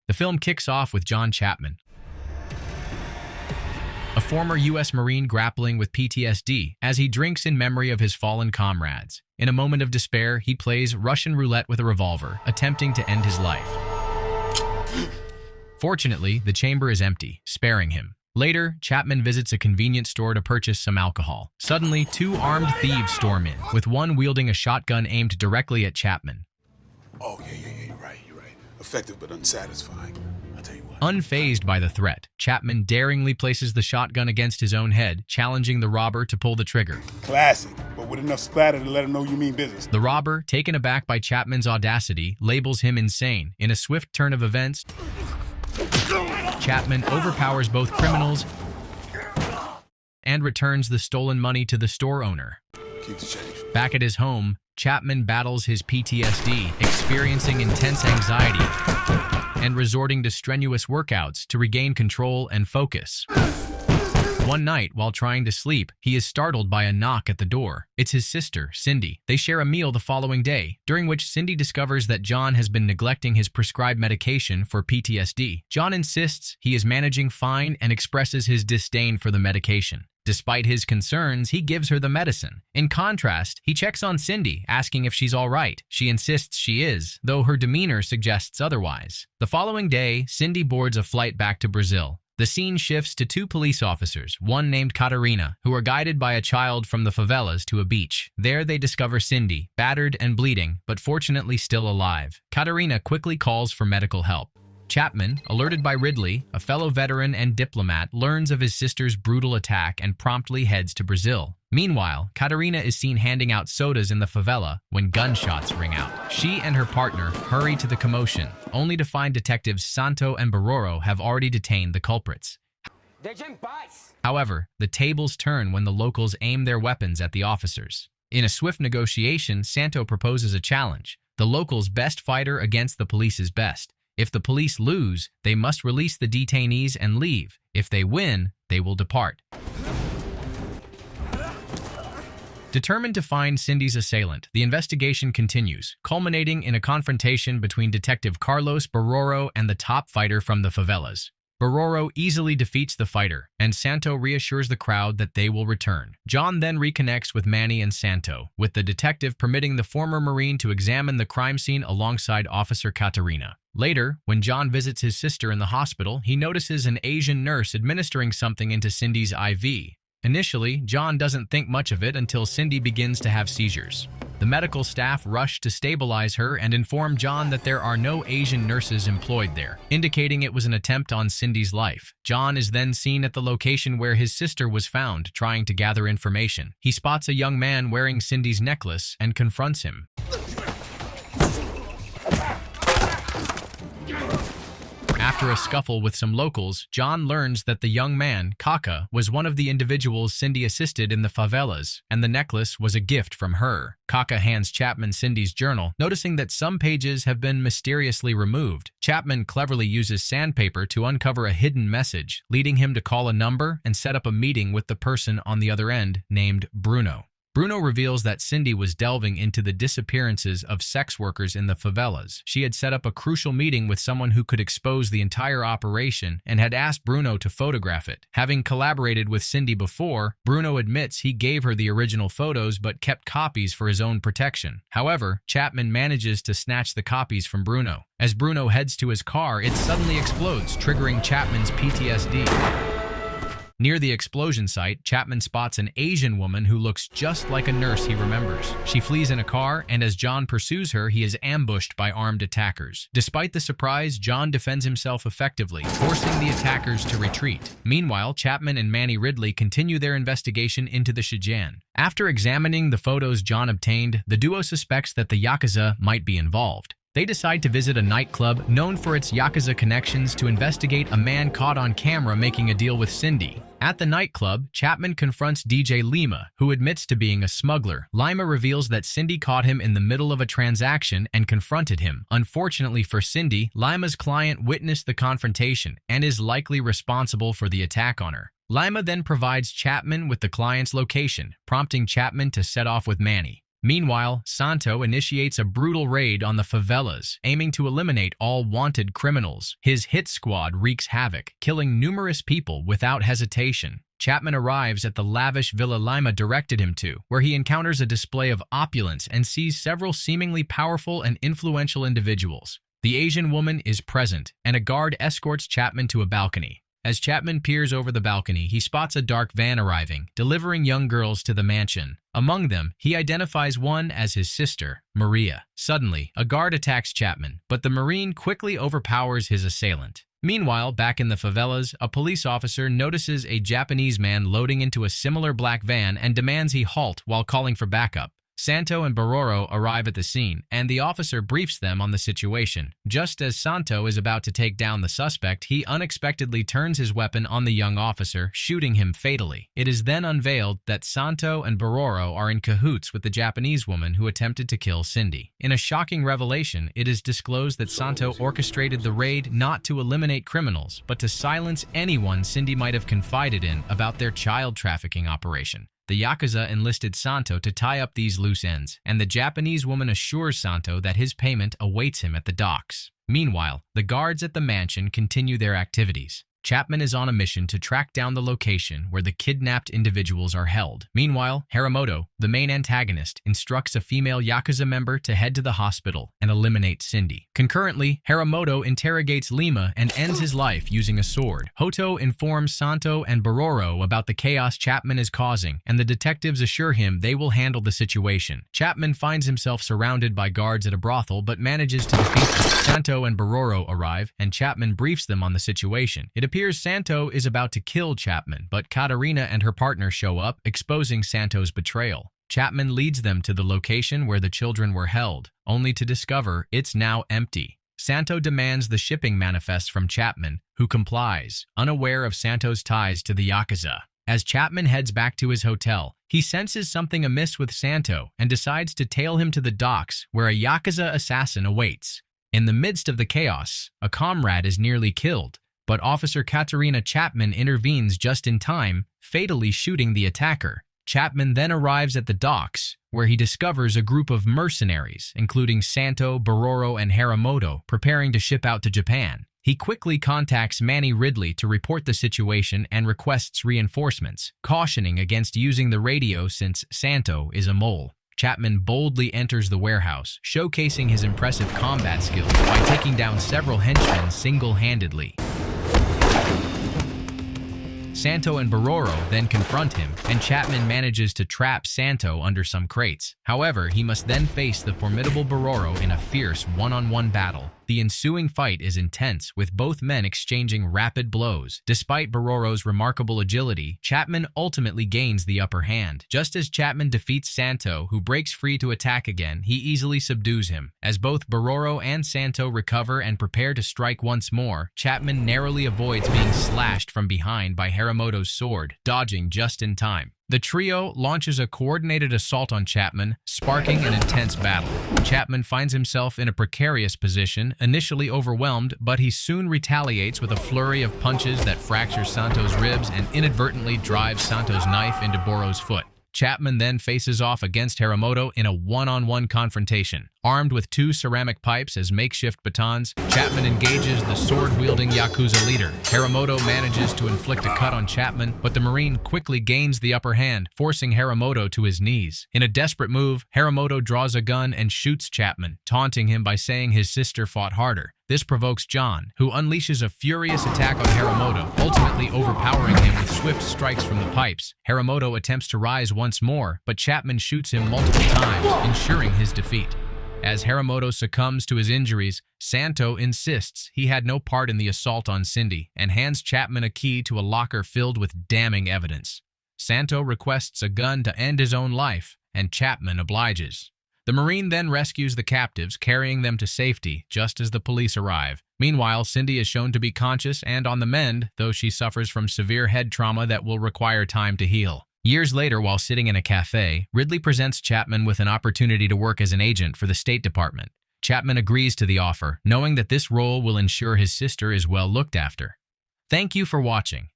The film kicks off with John Chapman, a former U.S. Marine grappling with PTSD as he drinks in memory of his fallen comrades. In a moment of despair, he plays Russian roulette with a revolver, attempting to end his life. Fortunately, the chamber is empty, sparing him. Later, Chapman visits a convenience store to purchase some alcohol. Suddenly, two armed thieves storm in, with one wielding a shotgun aimed directly at Chapman. Oh, yeah, you're right. Effective but unsatisfying. I'll tell you what. Unfazed by the threat, Chapman daringly places the shotgun against his own head, challenging the robber to pull the trigger. Classic, but with enough splatter to let him know you mean business. The robber, taken aback by Chapman's audacity, labels him insane. In a swift turn of events, Chapman overpowers both criminals and returns the stolen money to the store owner. Keep the change. Back at his home, Chapman battles his PTSD, experiencing intense anxiety and resorting to strenuous workouts to regain control and focus. One night, while trying to sleep, he is startled by a knock at the door. It's his sister, Cindy. They share a meal the following day, during which Cindy discovers that John has been neglecting his prescribed medication for PTSD. John insists he is managing fine and expresses his disdain for the medication. Despite his concerns, he gives her the medicine. In contrast, he checks on Cindy, asking if she's all right. She insists she is, though her demeanor suggests otherwise. The following day, Cindy boards a flight back to Brazil. The scene shifts to two police officers, one named Catarina, who are guided by a child from the favelas to a beach. There they discover Cindy, battered and bleeding, but fortunately still alive. Catarina quickly calls for medical help. Chapman, alerted by Ridley, a fellow veteran and diplomat, learns of his sister's brutal attack and promptly heads to Brazil. Meanwhile, Catarina is seen handing out sodas in the favela when gunshots ring out. She and her partner hurry to the commotion, only to find detectives Santo and Baroro have already detained the culprits. However, the tables turn when the locals aim their weapons at the officers. In a swift negotiation, Santo proposes a challenge: the locals' best fighter against the police's best. If the police lose, they must release the detainees and leave. If they win, they will depart. Determined to find Cindy's assailant, the investigation continues, culminating in a confrontation between Detective Carlos Baroro and the top fighter from the favelas. Baroro easily defeats the fighter, and Santo reassures the crowd that they will return. John then reconnects with Manny and Santo, with the detective permitting the former Marine to examine the crime scene alongside Officer Catarina. Later, when John visits his sister in the hospital, he notices an Asian nurse administering something into Cindy's IV. Initially, John doesn't think much of it until Cindy begins to have seizures. The medical staff rush to stabilize her and inform John that there are no Asian nurses employed there, indicating it was an attempt on Cindy's life. John is then seen at the location where his sister was found, trying to gather information. He spots a young man wearing Cindy's necklace and confronts him. After a scuffle with some locals, John learns that the young man, Kaka, was one of the individuals Cindy assisted in the favelas, and the necklace was a gift from her. Kaka hands Chapman Cindy's journal, noticing that some pages have been mysteriously removed. Chapman cleverly uses sandpaper to uncover a hidden message, leading him to call a number and set up a meeting with the person on the other end, named Bruno. Bruno reveals that Cindy was delving into the disappearances of sex workers in the favelas. She had set up a crucial meeting with someone who could expose the entire operation and had asked Bruno to photograph it. Having collaborated with Cindy before, Bruno admits he gave her the original photos but kept copies for his own protection. However, Chapman manages to snatch the copies from Bruno. As Bruno heads to his car, it suddenly explodes, triggering Chapman's PTSD. Near the explosion site, Chapman spots an Asian woman who looks just like a nurse he remembers. She flees in a car, and as John pursues her, he is ambushed by armed attackers. Despite the surprise, John defends himself effectively, forcing the attackers to retreat. Meanwhile, Chapman and Manny Ridley continue their investigation into the Shijan. After examining the photos John obtained, the duo suspects that the Yakuza might be involved. They decide to visit a nightclub known for its Yakuza connections to investigate a man caught on camera making a deal with Cindy. At the nightclub, Chapman confronts DJ Lima, who admits to being a smuggler. Lima reveals that Cindy caught him in the middle of a transaction and confronted him. Unfortunately for Cindy, Lima's client witnessed the confrontation and is likely responsible for the attack on her. Lima then provides Chapman with the client's location, prompting Chapman to set off with Manny. Meanwhile, Santo initiates a brutal raid on the favelas, aiming to eliminate all wanted criminals. His hit squad wreaks havoc, killing numerous people without hesitation. Chapman arrives at the lavish Villa Lima directed him to, where he encounters a display of opulence and sees several seemingly powerful and influential individuals. The Asian woman is present, and a guard escorts Chapman to a balcony. As Chapman peers over the balcony, he spots a dark van arriving, delivering young girls to the mansion. Among them, he identifies one as his sister, Maria. Suddenly, a guard attacks Chapman, but the Marine quickly overpowers his assailant. Meanwhile, back in the favelas, a police officer notices a Japanese man loading into a similar black van and demands he halt while calling for backup. Santo and Bororo arrive at the scene, and the officer briefs them on the situation. Just as Santo is about to take down the suspect, he unexpectedly turns his weapon on the young officer, shooting him fatally. It is then unveiled that Santo and Bororo are in cahoots with the Japanese woman who attempted to kill Cindy. In a shocking revelation, it is disclosed that Santo orchestrated the raid not to eliminate criminals, but to silence anyone Cindy might have confided in about their child trafficking operation. The Yakuza enlisted Santo to tie up these loose ends, and the Japanese woman assures Santo that his payment awaits him at the docks. Meanwhile, the guards at the mansion continue their activities. Chapman is on a mission to track down the location where the kidnapped individuals are held. Meanwhile, Haramoto, the main antagonist, instructs a female Yakuza member to head to the hospital and eliminate Cindy. Concurrently, Haramoto interrogates Lima and ends his life using a sword. Hoto informs Santo and Bororo about the chaos Chapman is causing, and the detectives assure him they will handle the situation. Chapman finds himself surrounded by guards at a brothel but manages to defeat them. Santo and Bororo arrive, and Chapman briefs them on the situation. It appears Santo is about to kill Chapman, but Katarina and her partner show up, exposing Santo's betrayal. Chapman leads them to the location where the children were held, only to discover it's now empty. Santo demands the shipping manifest from Chapman, who complies, unaware of Santo's ties to the Yakuza. As Chapman heads back to his hotel, he senses something amiss with Santo and decides to tail him to the docks where a Yakuza assassin awaits. In the midst of the chaos, a comrade is nearly killed, but Officer Katarina Chapman intervenes just in time, fatally shooting the attacker. Chapman then arrives at the docks, where he discovers a group of mercenaries, including Santo, Bororo, and Haramoto, preparing to ship out to Japan. He quickly contacts Manny Ridley to report the situation and requests reinforcements, cautioning against using the radio since Santo is a mole. Chapman boldly enters the warehouse, showcasing his impressive combat skills by taking down several henchmen single-handedly. Santo and Bororo then confront him, and Chapman manages to trap Santo under some crates. However, he must then face the formidable Bororo in a fierce one-on-one battle. The ensuing fight is intense, with both men exchanging rapid blows. Despite Bororo's remarkable agility, Chapman ultimately gains the upper hand. Just as Chapman defeats Santo, who breaks free to attack again, he easily subdues him. As both Bororo and Santo recover and prepare to strike once more, Chapman narrowly avoids being slashed from behind by Haramoto's sword, dodging just in time. The trio launches a coordinated assault on Chapman, sparking an intense battle. Chapman finds himself in a precarious position, initially overwhelmed, but he soon retaliates with a flurry of punches that fracture Santo's ribs and inadvertently drives Santo's knife into Bororo's foot. Chapman then faces off against Haramoto in a one-on-one confrontation. Armed with two ceramic pipes as makeshift batons, Chapman engages the sword-wielding Yakuza leader. Haramoto manages to inflict a cut on Chapman, but the Marine quickly gains the upper hand, forcing Haramoto to his knees. In a desperate move, Haramoto draws a gun and shoots Chapman, taunting him by saying his sister fought harder. This provokes John, who unleashes a furious attack on Haramoto, ultimately overpowering him with swift strikes from the pipes. Haramoto attempts to rise once more, but Chapman shoots him multiple times, ensuring his defeat. As Haramoto succumbs to his injuries, Santo insists he had no part in the assault on Cindy and hands Chapman a key to a locker filled with damning evidence. Santo requests a gun to end his own life, and Chapman obliges. The Marine then rescues the captives, carrying them to safety just as the police arrive. Meanwhile, Cindy is shown to be conscious and on the mend, though she suffers from severe head trauma that will require time to heal. Years later, while sitting in a cafe, Ridley presents Chapman with an opportunity to work as an agent for the State Department. Chapman agrees to the offer, knowing that this role will ensure his sister is well looked after. Thank you for watching.